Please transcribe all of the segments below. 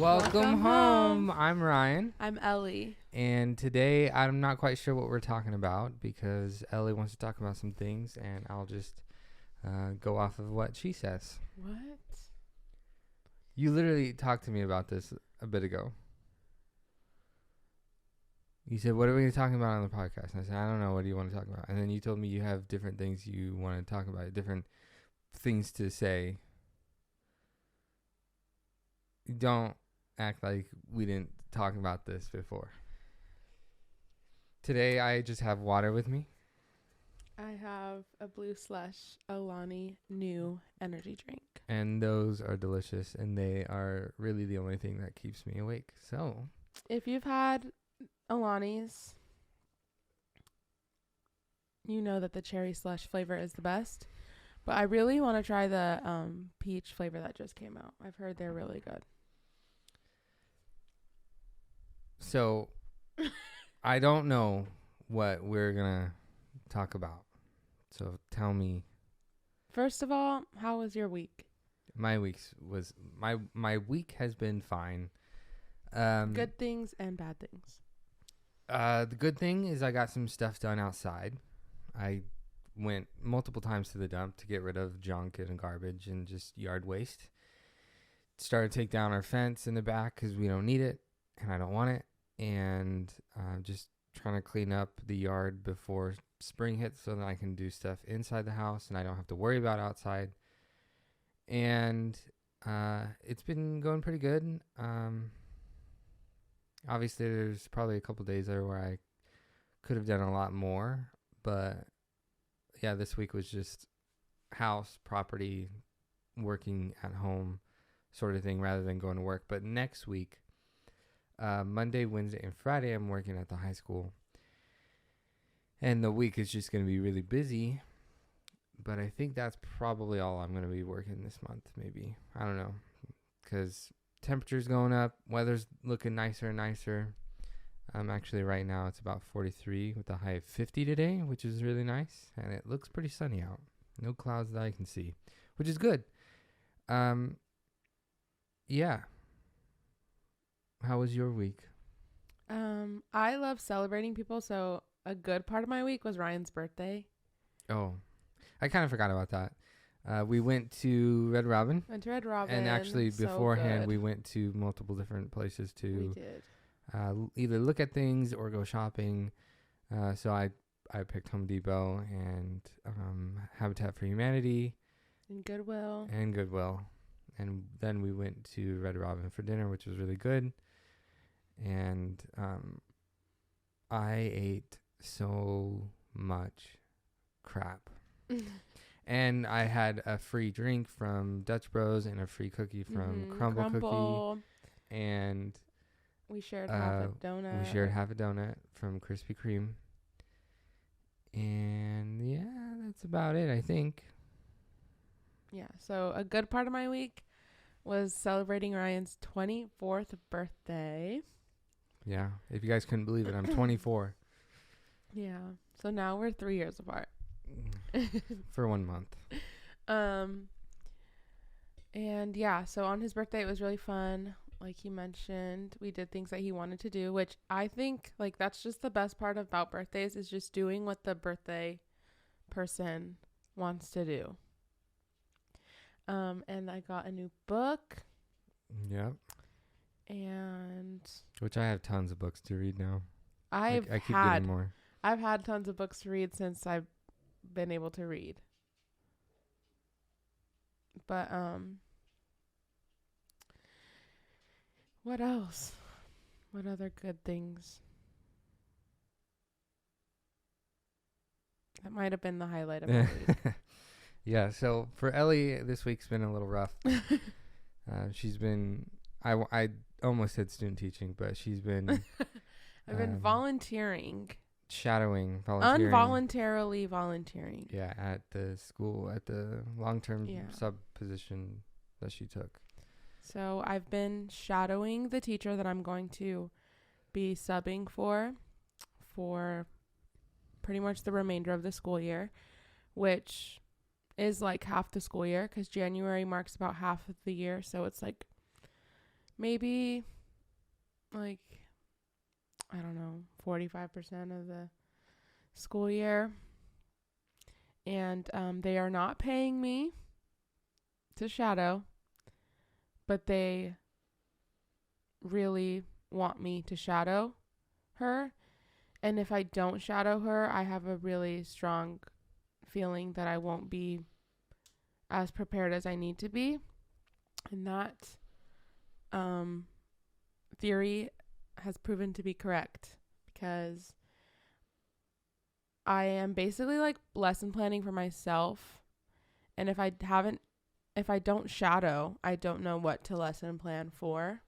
Welcome home. I'm Ryan. I'm Elie. And today I'm not quite sure what we're talking about because Elie wants to talk about some things and I'll just go off of what she says. What? You literally talked to me about this a bit ago. You said, what are we going to talk about on the podcast? And I said, I don't know. What do you want to talk about? And then you told me you have different things you want to talk about, different things to say. Don't act like we didn't talk about this before. Today I just have water with me. I have a Blue Slush Alani new energy drink. And those are delicious, and they are really the only thing that keeps me awake. So, if you've had Alani's, you know that the cherry slush flavor is the best. But I really want to try the peach flavor that just came out. I've heard they're really good. So, I don't know what we're going to talk about. So, tell me. First of all, how was your week? My week has been fine. Good things and bad things. The good thing is I got some stuff done outside. I went multiple times to the dump to get rid of junk and garbage and just yard waste. Started to take down our fence in the back because we don't need it and I don't want it. And just trying to clean up the yard before spring hits so that I can do stuff inside the house and I don't have to worry about outside. And it's been going pretty good. Obviously, there's probably a couple days there where I could have done a lot more. But, yeah, this week was just house, property, working at home sort of thing rather than going to work. But next week, Monday, Wednesday, and Friday, I'm working at the high school. And the week is just going to be really busy. But I think that's probably all I'm going to be working this month, maybe. I don't know. Because temperature's going up. Weather's looking nicer and nicer. Actually, right now, it's about 43 with a high of 50 today, which is really nice. And it looks pretty sunny out. No clouds that I can see, which is good. Yeah. How was your week? I love celebrating people, so a good part of my week was Ryan's birthday. Oh, I kind of forgot about that. We went to Red Robin. And actually, beforehand, we went to multiple different places to either look at things or go shopping. So I picked Home Depot and Habitat for Humanity. And Goodwill. And then we went to Red Robin for dinner, which was really good. And I ate so much crap. And I had a free drink from Dutch Bros and a free cookie from Crumble Cookie. And we shared half a donut. We shared half a donut from Krispy Kreme. And yeah, that's about it, I think. Yeah, so a good part of my week was celebrating Ryan's 24th birthday. Yeah, if you guys couldn't believe it, I'm 24. Yeah, so now we're 3 years apart. For 1 month. And yeah, so on his birthday it was really fun. Like he mentioned, we did things that he wanted to do, which I think like that's just the best part about birthdays is just doing what the birthday person wants to do. And I got a new book. Yep. And which I have tons of books to read now. I keep getting more. I've had tons of books to read since I've been able to read. But what else? What other good things? That might have been the highlight of my week. Yeah, so for Elie, this week's been a little rough. She's been, I almost said student teaching, but she's been... I've been volunteering. Volunteering. Involuntarily volunteering. Yeah, at the school, at the long-term sub position that she took. So I've been shadowing the teacher that I'm going to be subbing for pretty much the remainder of the school year, which is like half the school year because January marks about half of the year. So it's like maybe like, I don't know, 45% of the school year. And they are not paying me to shadow, but they really want me to shadow her. And if I don't shadow her, I have a really strong feeling that I won't be as prepared as I need to be. And that theory has proven to be correct, because I am basically like lesson planning for myself. And if I don't shadow, I don't know what to lesson plan for.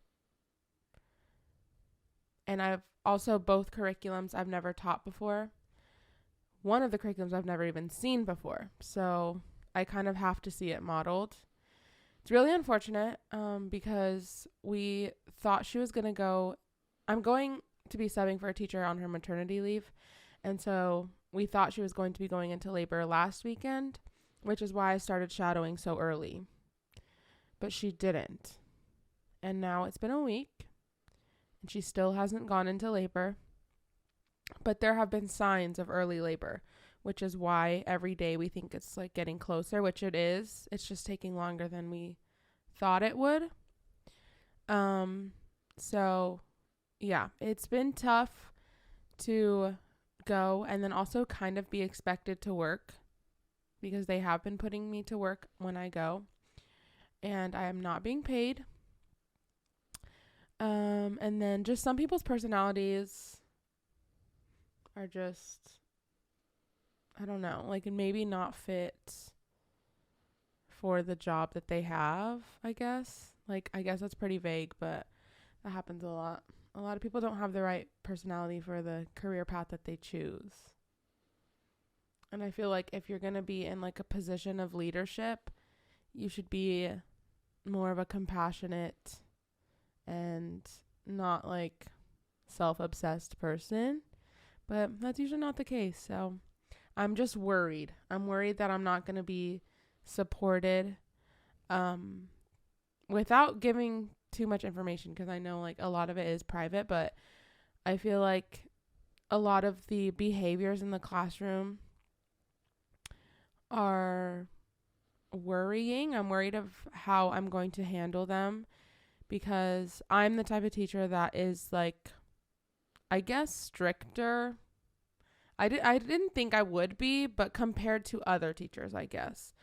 And I've also, both curriculums I've never taught before. One of the curriculums I've never even seen before. So I kind of have to see it modeled. It's really unfortunate because we thought she was going to go. I'm going to be subbing for a teacher on her maternity leave. And so we thought she was going to be going into labor last weekend, which is why I started shadowing so early. But she didn't. And now it's been a week, and she still hasn't gone into labor. But there have been signs of early labor, which is why every day we think it's like getting closer, which it is. It's just taking longer than we thought it would. So yeah, it's been tough to go and then also kind of be expected to work, because they have been putting me to work when I go, and I am not being paid. And then just some people's personalities are just, I don't know, like maybe not fit for the job that they have, I guess. Like, I guess that's pretty vague, but that happens a lot. A lot of people don't have the right personality for the career path that they choose. And I feel like if you're going to be in like a position of leadership, you should be more of a compassionate and not like self-obsessed person. But that's usually not the case. So I'm just worried. I'm worried that I'm not going to be supported without giving too much information, because I know like a lot of it is private, but I feel like a lot of the behaviors in the classroom are worrying. I'm worried of how I'm going to handle them, because I'm the type of teacher that is like, I guess, stricter. I didn't think I would be, but compared to other teachers, I guess,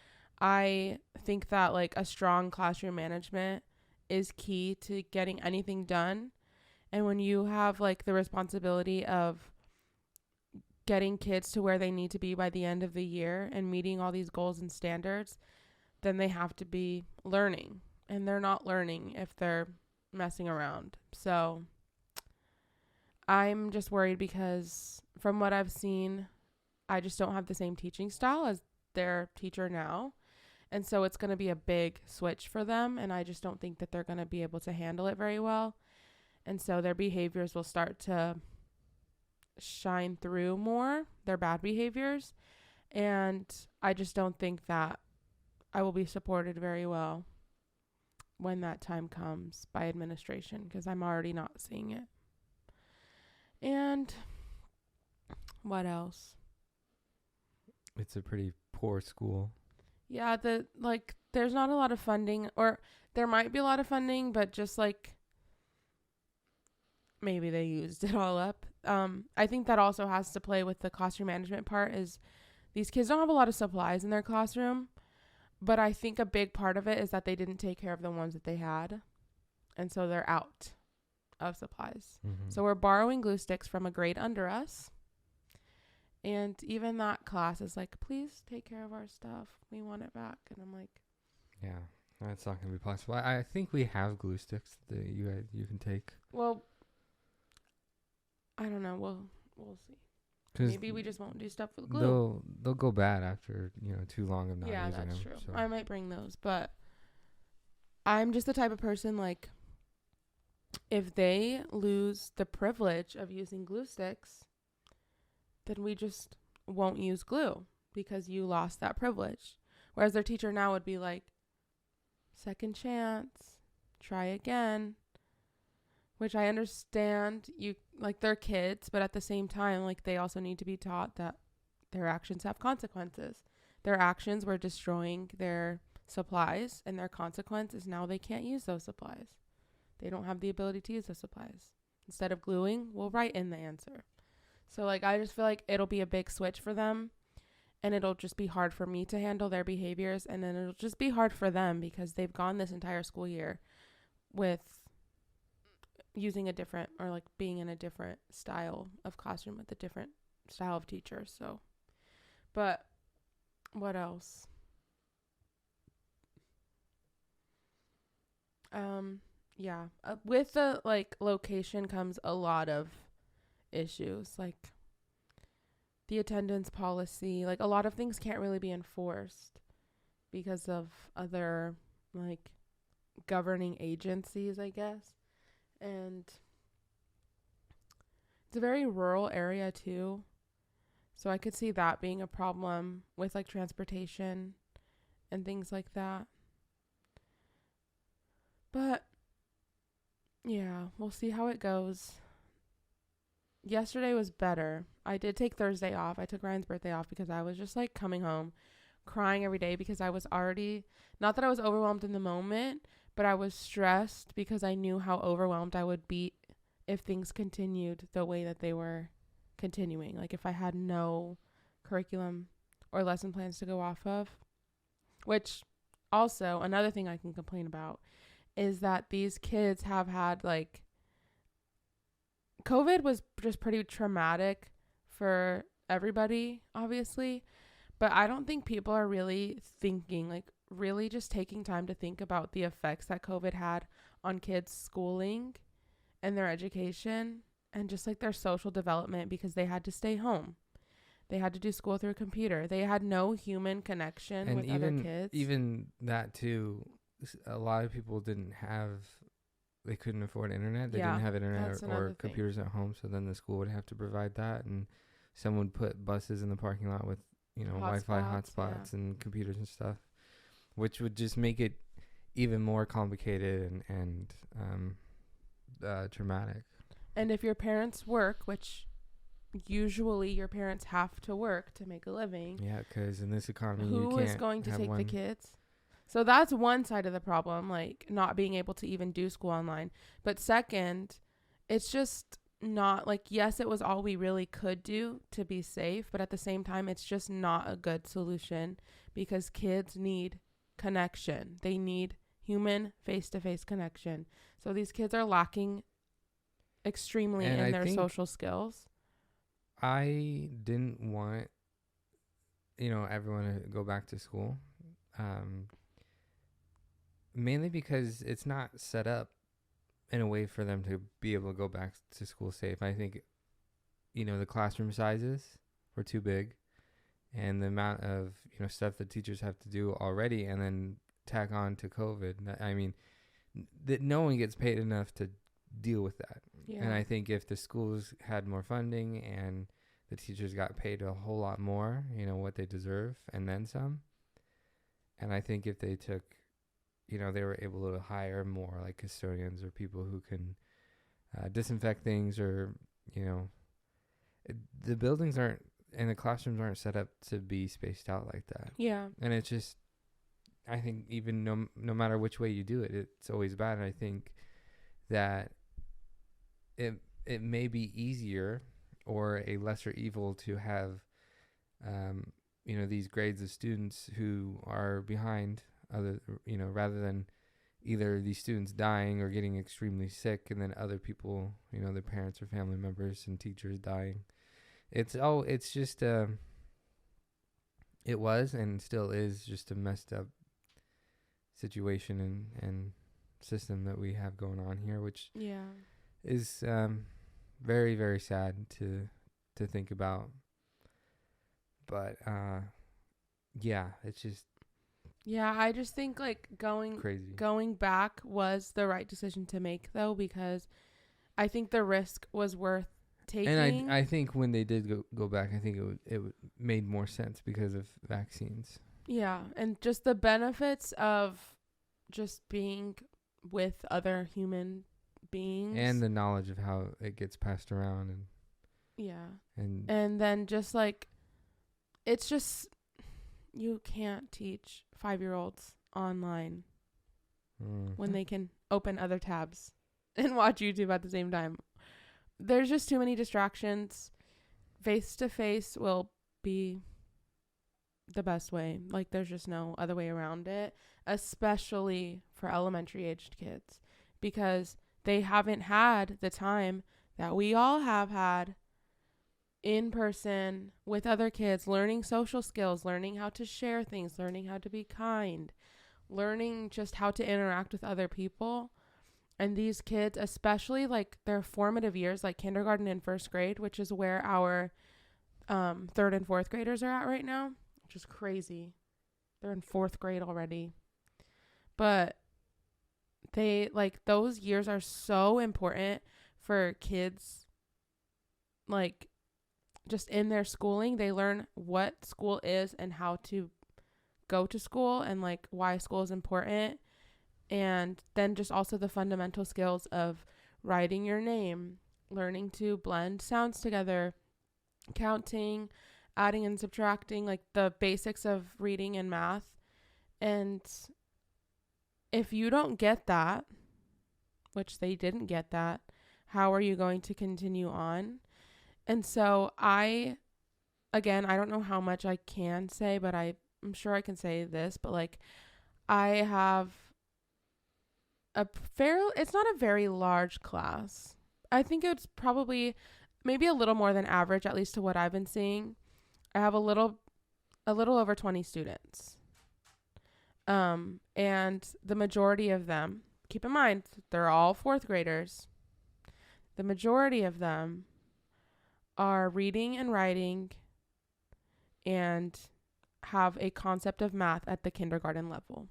I think that like a strong classroom management is key to getting anything done. And when you have like the responsibility of getting kids to where they need to be by the end of the year and meeting all these goals and standards, then they have to be learning, and they're not learning if they're messing around. So I'm just worried, because from what I've seen, I just don't have the same teaching style as their teacher now. And so it's going to be a big switch for them, and I just don't think that they're going to be able to handle it very well. And so their behaviors will start to shine through more, their bad behaviors. And I just don't think that I will be supported very well when that time comes by administration, because I'm already not seeing it. And what else? It's a pretty poor school. Yeah, there's not a lot of funding, or there might be a lot of funding, but just like maybe they used it all up. I think that also has to play with the classroom management part, is these kids don't have a lot of supplies in their classroom, but I think a big part of it is that they didn't take care of the ones that they had, and so they're out of supplies. Mm-hmm. So we're borrowing glue sticks from a grade under us. And even that class is like, please take care of our stuff. We want it back. And I'm like, yeah, that's not going to be possible. I think we have glue sticks that you can take. well, I don't know. We'll see. Maybe we just won't do stuff with glue. They'll go bad after, too long of not using them. Yeah, that's true. So I might bring those, but I'm just the type of person, like, if they lose the privilege of using glue sticks, then we just won't use glue, because you lost that privilege. Whereas their teacher now would be like, second chance, try again. which I understand. You like, they're kids, but at the same time, like, they also need to be taught that their actions have consequences. Their actions were destroying their supplies, and their consequence is now they can't use those supplies. They don't have the ability to use those supplies. Instead of gluing, we'll write in the answer. So, like, I just feel like it'll be a big switch for them, and it'll just be hard for me to handle their behaviors, and then it'll just be hard for them because they've gone this entire school year with using a different, or like being in a different style of classroom with a different style of teacher. So, but what else? Yeah, with the like location comes a lot of issues, like the attendance policy. Like, a lot of things can't really be enforced because of other like governing agencies, I guess. And it's a very rural area too, so I could see that being a problem with like transportation and things like that. But yeah, we'll see how it goes. Yesterday was better. I did take Thursday off. I took Ryan's birthday off because I was just like coming home crying every day because I was already, not that I was overwhelmed in the moment, but I was stressed because I knew how overwhelmed I would be if things continued the way that they were continuing. Like, if I had no curriculum or lesson plans to go off of, which also another thing I can complain about is that these kids have had like, COVID was just pretty traumatic for everybody, obviously, but I don't think people are really thinking, like, really just taking time to think about the effects that COVID had on kids' schooling and their education and just like their social development, because they had to stay home. They had to do school through a computer. They had no human connection And with other kids. even that too, a lot of people they couldn't afford internet. They didn't have internet or computers at home. So then the school would have to provide that. And someone would put buses in the parking lot with, Wi-Fi hotspots and computers and stuff, which would just make it even more complicated and traumatic. And if your parents work, which usually your parents have to work to make a living. Yeah, because in this economy, who is going to take the kids? So that's one side of the problem, like not being able to even do school online. But second, it's just not like, yes, it was all we really could do to be safe, but at the same time, it's just not a good solution because kids need connection. They need human face-to-face connection. So these kids are lacking extremely in their social skills. I didn't want, everyone to go back to school. Mainly because it's not set up in a way for them to be able to go back to school safe. I think, the classroom sizes were too big, and the amount of, stuff that teachers have to do already and then tack on to COVID. I mean, that no one gets paid enough to deal with that. Yeah. And I think if the schools had more funding and the teachers got paid a whole lot more, what they deserve and then some. And I think if they took, they were able to hire more like custodians or people who can disinfect things, or, the buildings aren't, and the classrooms aren't set up to be spaced out like that. Yeah. And it's just, I think even no matter which way you do it, it's always bad. And I think that it may be easier or a lesser evil to have, these grades of students who are behind other, rather than either these students dying or getting extremely sick and then other people, their parents or family members and teachers dying. It's just, it was and still is just a messed up situation and system that we have going on here, which is very, very sad to think about. But it's just I just think like going back was the right decision to make, though, because I think the risk was worth taking. And I think when they did go back, I think it made more sense because of vaccines. Yeah, and just the benefits of just being with other human beings. And the knowledge of how it gets passed around. Yeah. And then just like, it's just, you can't teach 5-year-olds online when they can open other tabs and watch YouTube at the same time. There's just too many distractions. Face to face will be the best way. Like, there's just no other way around it, especially for elementary aged kids, because they haven't had the time that we all have had in person with other kids, learning social skills, learning how to share things, learning how to be kind, learning just how to interact with other people. And these kids, especially like their formative years, like kindergarten and first grade, which is where our 3rd and 4th graders are at right now, which is crazy. They're in 4th grade already. But they, like, those years are so important for kids, like, just in their schooling. They learn what school is and how to go to school and like why school is important. And then just also the fundamental skills of writing your name, learning to blend sounds together, counting, adding and subtracting, like the basics of reading and math. And if you don't get that, which they didn't get that, how are you going to continue on? And so I don't know how much I can say, but I'm sure I can say this, but like, I have it's not a very large class. I think it's probably maybe a little more than average, at least to what I've been seeing. I have a little over 20 students. And the majority of them, keep in mind, they're all 4th graders. The majority of them are reading and writing and have a concept of math at the kindergarten level.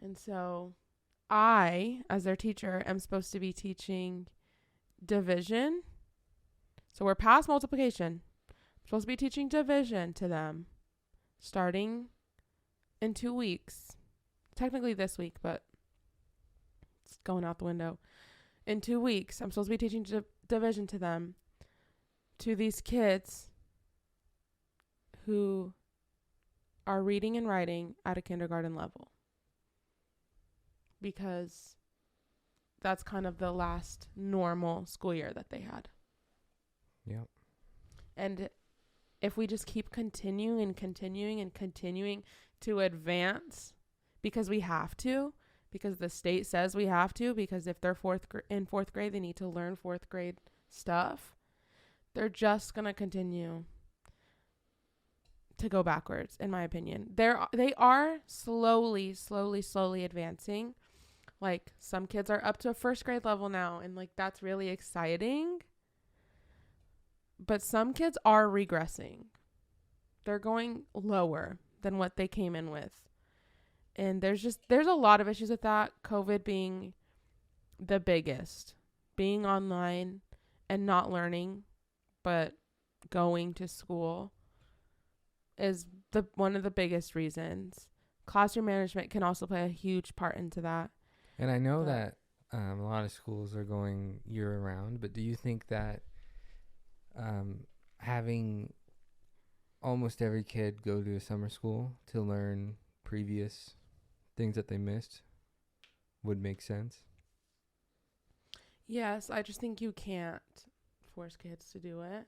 And so I, as their teacher, am supposed to be teaching division. So we're past multiplication. I'm supposed to be teaching division to them starting in 2 weeks. Technically this week, but it's going out the window. In 2 weeks, I'm supposed to be teaching division to them, to these kids who are reading and writing at a kindergarten level, because that's kind of the last normal school year that they had. Yep. And if we just keep continuing to advance, because we have to, because the state says we have to, because if they're in 4th grade, they need to learn 4th grade stuff. They're just going to continue to go backwards, in my opinion. They are slowly advancing. Like, some kids are up to a 1st grade level now, and like, that's really exciting. But some kids are regressing. They're going lower than what they came in with. And there's a lot of issues with that. COVID being the biggest. Being online and not learning, but going to school is one of the biggest reasons. Classroom management can also play a huge part into that. And I know that a lot of schools are going year round, but do you think that having almost every kid go to a summer school to learn previous things that they missed would make sense? Yes, I just think you can't force kids to do it.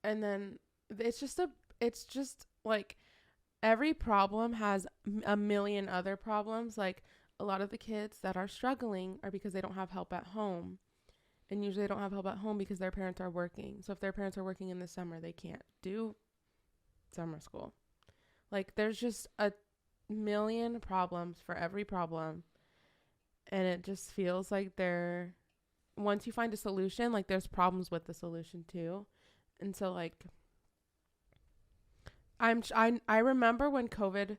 And then it's just like, every problem has a million other problems. Like, a lot of the kids that are struggling are because they don't have help at home. And usually they don't have help at home because their parents are working. So if their parents are working in the summer, they can't do summer school. Like, there's just a million problems for every problem. And it just feels like once you find a solution, like, there's problems with the solution too. And so, like, I remember when COVID,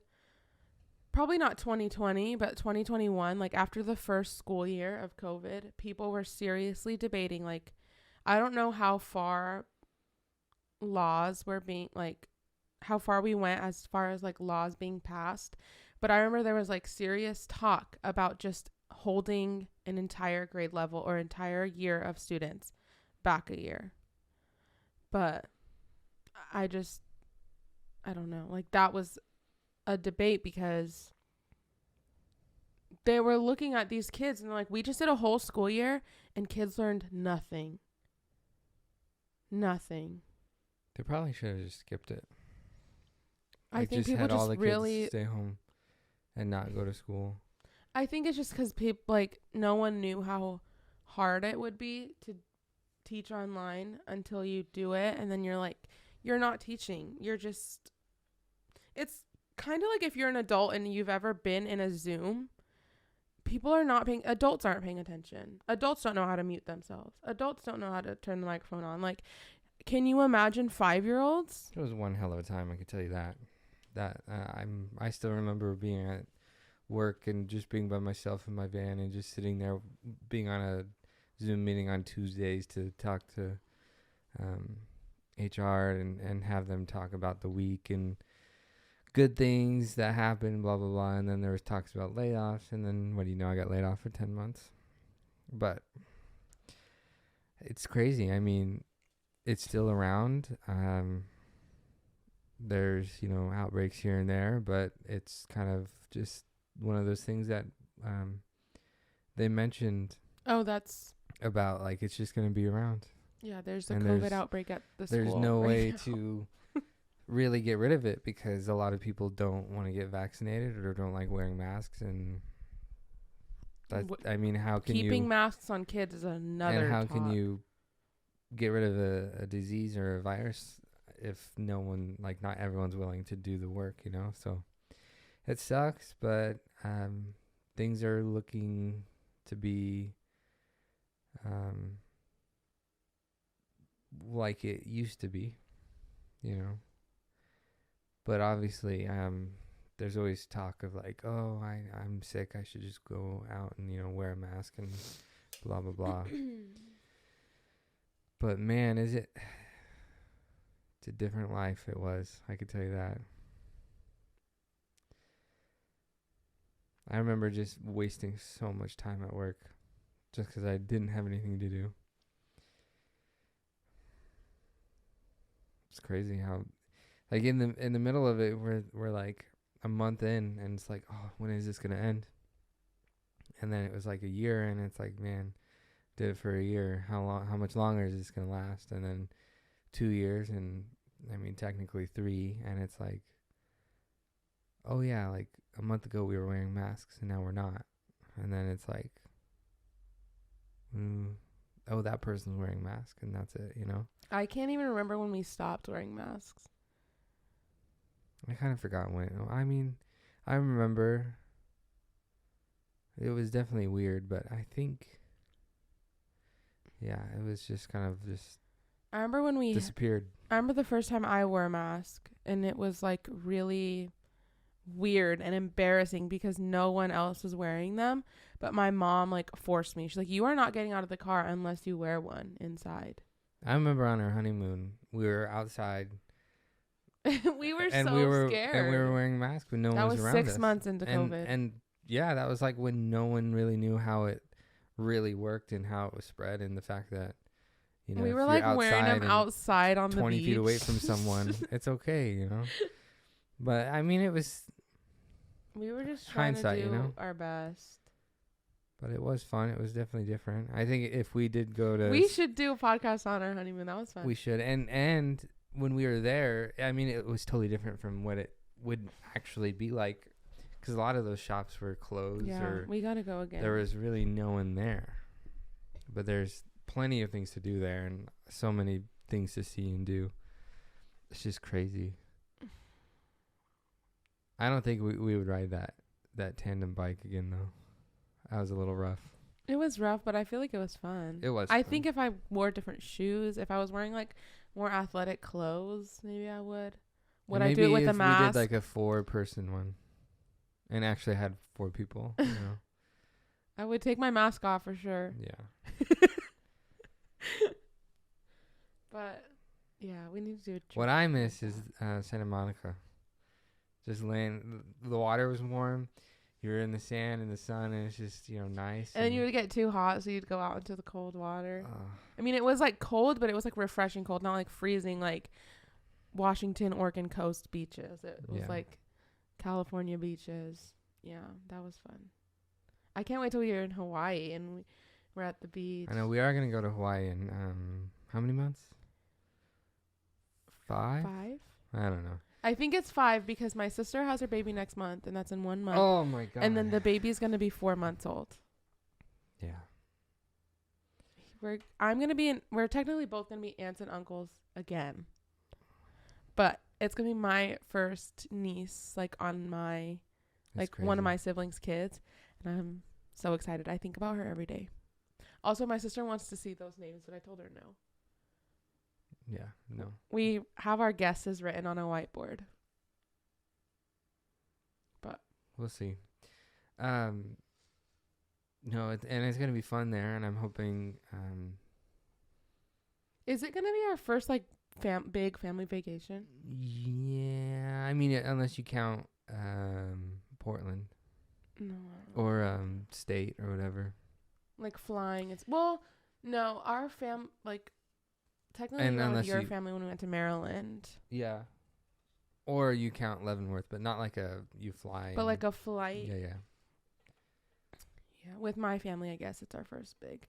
probably not 2020, but 2021, like, after the first school year of COVID, people were seriously debating, like, I don't know how far laws were being, like, how far we went as far as, like, laws being passed, but I remember there was, like, serious talk about just holding an entire grade level or entire year of students back a year. But I don't know. Like, that was a debate because they were looking at these kids and they're like, we just did a whole school year and kids learned nothing. Nothing. They probably should have just skipped it. I Like, think just people had all just the kids really, stay home and not go to school. I think it's just because people, like, no one knew how hard it would be to teach online until you do it. And then you're like, you're not teaching. You're just, it's kind of like if you're an adult and you've ever been in a Zoom, adults aren't paying attention. Adults don't know how to mute themselves. Adults don't know how to turn the microphone on. Like, can you imagine 5-year-olds? It was one hell of a time, I can tell you that. I still remember being at work and just being by myself in my van and just sitting there, being on a Zoom meeting on Tuesdays to talk to HR and have them talk about the week and good things that happened, blah, blah, blah. And then there was talks about layoffs. And then, what do you know, I got laid off for 10 months. But it's crazy. I mean, it's still around. There's, outbreaks here and there, but it's kind of just one of those things that they mentioned. Oh, that's about, like, it's just going to be around. Yeah, there's a COVID outbreak at the school. There's no right way now. to really get rid of it because a lot of people don't want to get vaccinated or don't like wearing masks. And that, I mean, how can keeping masks on kids is another and how talk. can you get rid of a disease or a virus if not everyone's willing to do the work, So it sucks, but things are looking to be like it used to be, But obviously, there's always talk of like, oh, I'm sick, I should just go out and, wear a mask and blah, blah, blah. But man, it's a different life it was, I could tell you that. I remember just wasting so much time at work just because I didn't have anything to do. It's crazy how, like, in the middle of it, we're like a month in, and it's like, oh, when is this gonna end? And then it was like a year, and it's like, man, did it for a year. How much longer is this gonna last? And then 2 years, and I mean technically 3, and it's like, oh yeah, like a month ago we were wearing masks, and now we're not. And then it's like, oh, that person's wearing a mask, and that's it, I can't even remember when we stopped wearing masks. I kind of forgot when. I mean, I remember it was definitely weird, but I think, yeah, it was just kind of just I remember when we disappeared. I remember the first time I wore a mask, and it was like really weird and embarrassing because no one else was wearing them, but my mom like forced me. She's like, you are not getting out of the car unless you wear one inside. I remember on our honeymoon, we were outside. we were and so we were scared. And we were wearing masks when no one was around us. That was 6 months into COVID. And yeah, that was like when no one really knew how it really worked and how it was spread, and the fact that, we were like wearing them outside on the beach. 20 feet away from someone. It's okay, But I mean, it was, we were just trying hindsight, to do our best. But it was fun. It was definitely different. I think if we did go to... We should do a podcast on our honeymoon. That was fun. We should. And when we were there, I mean, it was totally different from what it would actually be like. Because a lot of those shops were closed. Yeah, we got to go again. There was really no one there. But there's plenty of things to do there and so many things to see and do. It's just crazy. I don't think we would ride that tandem bike again, though. That was a little rough. It was rough, but I feel like it was fun. It was I fun. think if I wore different shoes, if I was wearing like more athletic clothes, maybe I would. Would I do it with a mask? We did like a 4-person one and actually had 4 people, I would take my mask off for sure. Yeah. But yeah, we need to do a trip. What I miss is Santa Monica. Just laying, the water was warm. you're in the sand and the sun, and it's just nice. And then you would get too hot, so you'd go out into the cold water. uh, I mean, it was like cold, but it was like refreshing cold, not like freezing like Washington, Oregon coast beaches. It was like California beaches. Yeah, that was fun. I can't wait till we're in Hawaii and we're at the beach. I know we are gonna go to Hawaii in how many months? 5? 5? I don't know. I think it's 5 because my sister has her baby next month, and that's in 1 month. Oh my god! And then the baby's gonna be 4 months old. Yeah. We're technically both gonna be aunts and uncles again, but it's gonna be my first niece, like on my, like one of my siblings' kids, and I'm so excited. I think about her every day. Also, my sister wants to see those names, but I told her no. Yeah, no. We have our guesses written on a whiteboard, but we'll see. No, and it's gonna be fun there, and I'm hoping. Is it gonna be our first like big family vacation? Yeah, I mean, unless you count Portland. No. Or state or whatever. Like flying, no, our technically and we went with your you, family when we went to Maryland. Yeah. Or you count Leavenworth, but not like you fly. But like a flight. Yeah. Yeah, with my family, I guess it's our first big.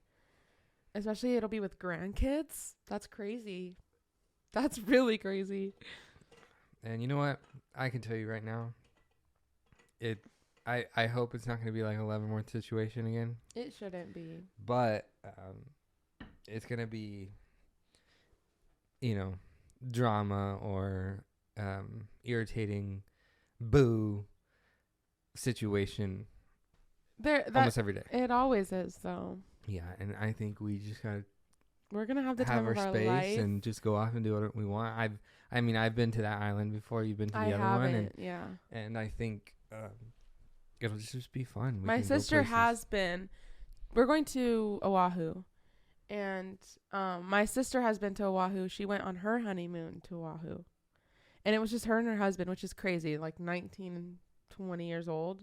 Especially it'll be with grandkids. That's crazy. That's really crazy. And you know what? I can tell you right now. I hope it's not going to be like a Leavenworth situation again. It shouldn't be. But it's going to be, drama or irritating boo situation almost every day. It always is, though. Yeah, and I think we just got to we're going to have the have time our of our space life. and just go off and do what we want. I've been to that island before. You've been to the other one. And, yeah. And I think it'll just be fun. My sister has been. We're going to Oahu. And my sister has been to Oahu. She went on her honeymoon to Oahu. And it was just her and her husband, which is crazy. Like 19 and 20 years old.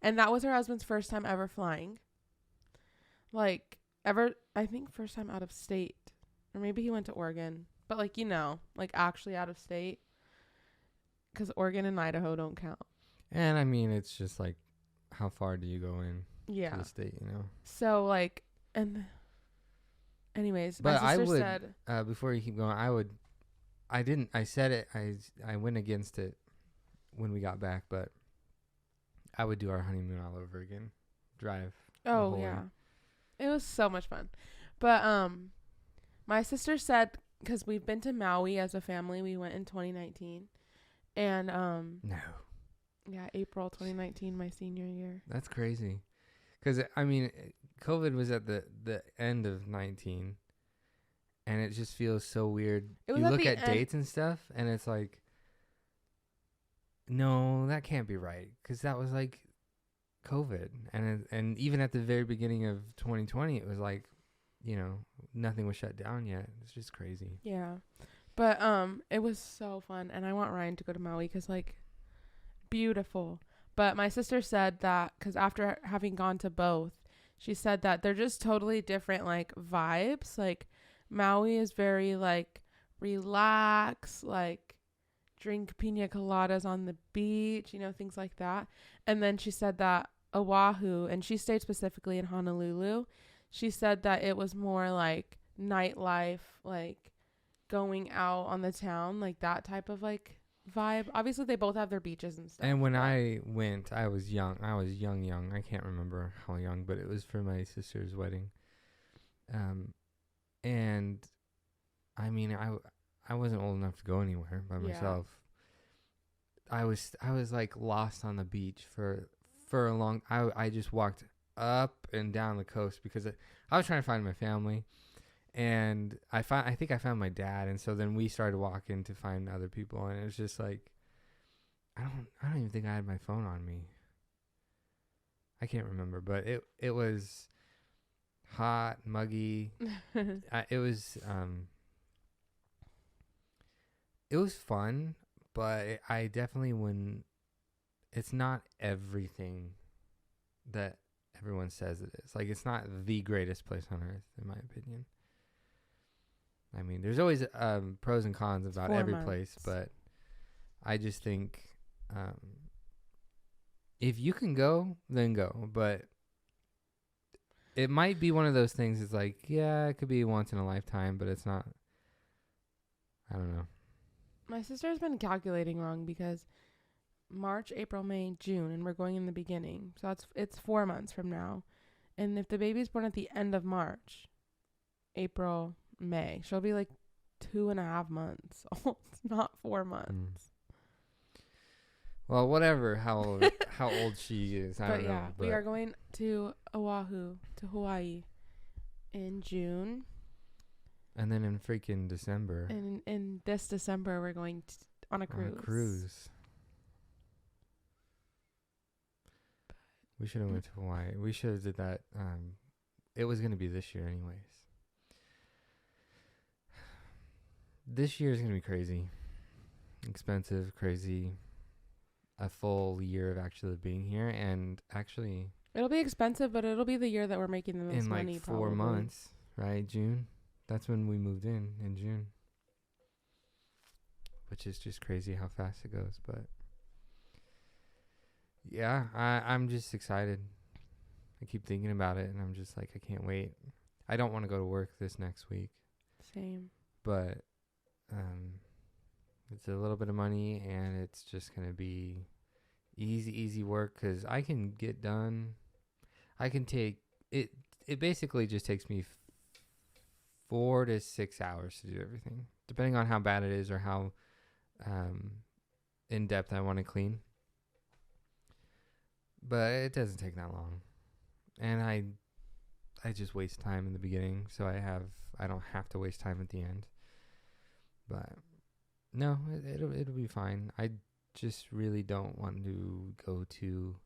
And that was her husband's first time ever flying. I think first time out of state. Or maybe he went to Oregon. But actually out of state. Because Oregon and Idaho don't count. And I mean, it's just like, how far do you go in to the state, So, anyways, but my sister I would, said... before you keep going, I went against it when we got back, but I would do our honeymoon all over again. Drive. Oh, yeah. It was so much fun. But, my sister said, because we've been to Maui as a family, we went in 2019. And, No. Yeah, April 2019, my senior year. That's crazy. Because, I mean, COVID was at the end of 19. And it just feels so weird. You look at dates and stuff, and it's like, no, that can't be right. Because that was like COVID. And even at the very beginning of 2020, it was like, nothing was shut down yet. It's just crazy. Yeah. But it was so fun. And I want Ryan to go to Maui because, beautiful. But my sister said that because after having gone to both, she said that they're just totally different vibes. Maui is very relax, drink pina coladas on the beach, things like that. And then she said that Oahu, and she stayed specifically in Honolulu, she said that it was more nightlife, going out on the town, that type of vibe. Obviously they both have their beaches and stuff. And when I went, I was young. I can't remember how young, but it was for my sister's wedding. And I mean, I wasn't old enough to go anywhere by myself. I was lost on the beach for a long. I just walked up and down the coast because I was trying to find my family. And I think I found my dad, and so then we started walking to find other people, and it was just I don't even think I had my phone on me. I can't remember, but it was hot, muggy. It was fun, but I definitely wouldn't. it's not everything that everyone says it is. Like, it's not the greatest place on earth, in my opinion. I mean, there's always pros and cons about every place, but I just think if you can go, then go. But it might be one of those things. It's like, yeah, it could be once in a lifetime, but it's not. I don't know. My sister's been calculating wrong because March, April, May, June, and we're going in the beginning. So it's 4 months from now. And if the baby's born at the end of March, April, May, she'll be like 2.5 months. It's not 4 months. Well, whatever, how old she is, I don't know. But we are going to Oahu, to Hawaii, in June. And then in freaking December. And in this December, we're going on a cruise. We should have went to Hawaii. We should have did that. It was going to be this year anyways. This year is going to be crazy. Expensive, crazy. A full year of actually being here. And actually... It'll be expensive, but it'll be the year that we're making the most money. In like 4 months, right? June. That's when we moved in June. Which is just crazy how fast it goes. But yeah, I'm just excited. I keep thinking about it, and I'm just like, I can't wait. I don't want to go to work this next week. Same. But it's a little bit of money, and it's just going to be easy work because I can get done. I can take it. It basically just takes me 4 to 6 hours to do everything, depending on how bad it is or how in depth I want to clean. But it doesn't take that long, and I just waste time in the beginning, so I don't have to waste time at the end. But no, it'll be fine. I just really don't want to go to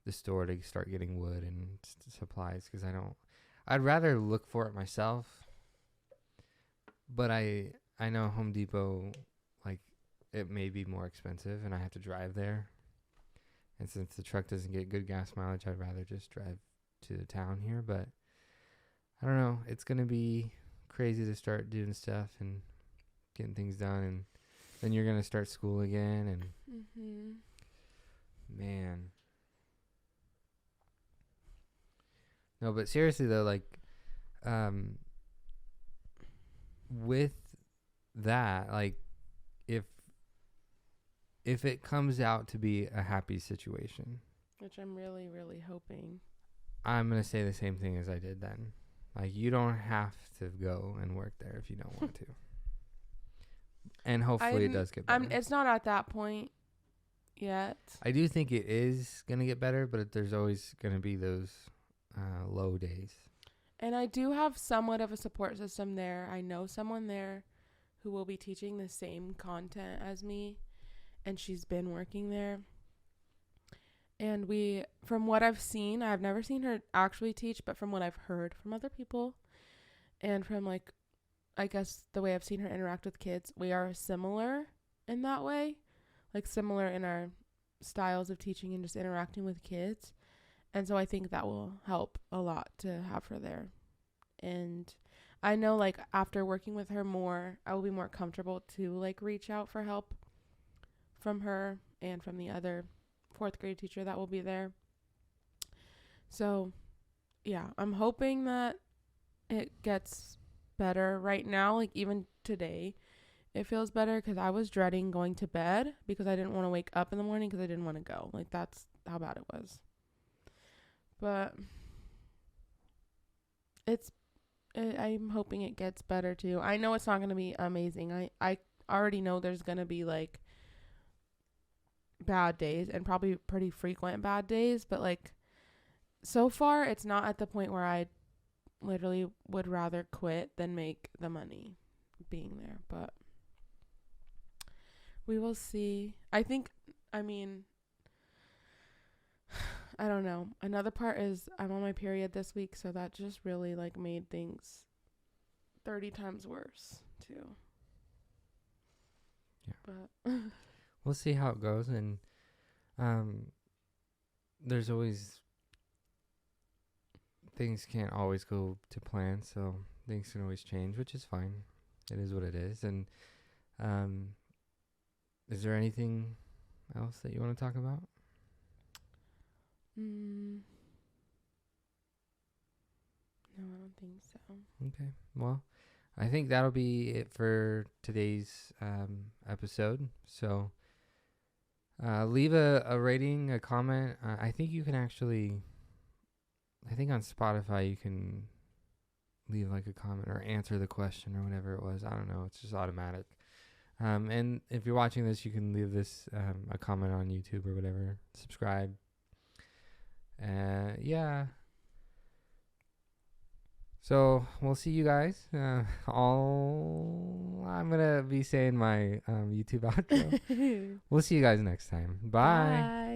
the store to start getting wood and supplies because I'd rather look for it myself. But I know Home Depot, like, it may be more expensive and I have to drive there. And since the truck doesn't get good gas mileage, I'd rather just drive to the town here. But I don't know. It's going to be crazy to start doing stuff and getting things done. And then you're going to start school again. And man. No, but seriously, though, like, with that, like, if it comes out to be a happy situation, which I'm really, really hoping, I'm going to say the same thing as I did then. Like, you don't have to go and work there if you don't want to. And hopefully it does get better. It's not at that point yet. I do think it is going to get better, but there's always going to be those low days. And I do have somewhat of a support system there. I know someone there who will be teaching the same content as me, and she's been working there. And from what I've seen, I've never seen her actually teach, but from what I've heard from other people and from, like, I guess the way I've seen her interact with kids, we are similar in that way, like similar in our styles of teaching and just interacting with kids. And so I think that will help a lot to have her there. And I know, like, after working with her more, I will be more comfortable to, like, reach out for help from her and from the other 4th grade teacher that will be there. So, yeah, I'm hoping that it gets better right now. Like, even today, it feels better because I was dreading going to bed because I didn't want to wake up in the morning because I didn't want to go. Like, that's how bad it was. But I'm hoping it gets better too. I know it's not going to be amazing. I already know there's going to be, like, bad days and probably pretty frequent bad days. But, like, so far it's not at the point where I literally would rather quit than make the money being there. But we will see. I don't know. Another part is I'm on my period this week, so that just really, like, made things 30 times worse too. Yeah. But we'll see how it goes, and um, there's always things can't always go to plan, so things can always change, which is fine. It is what it is. And um, is there anything else that you want to talk about? No, I don't think so. Okay. Well, I think that'll be it for today's episode. So leave a rating, a comment. I think you can actually, I think on Spotify you can leave like a comment or answer the question or whatever it was. I don't know. It's just automatic. And if you're watching this, you can leave this a comment on YouTube or whatever. Subscribe. Yeah. So we'll see you guys. I'm gonna be saying my YouTube outro. We'll see you guys next time. Bye. Bye.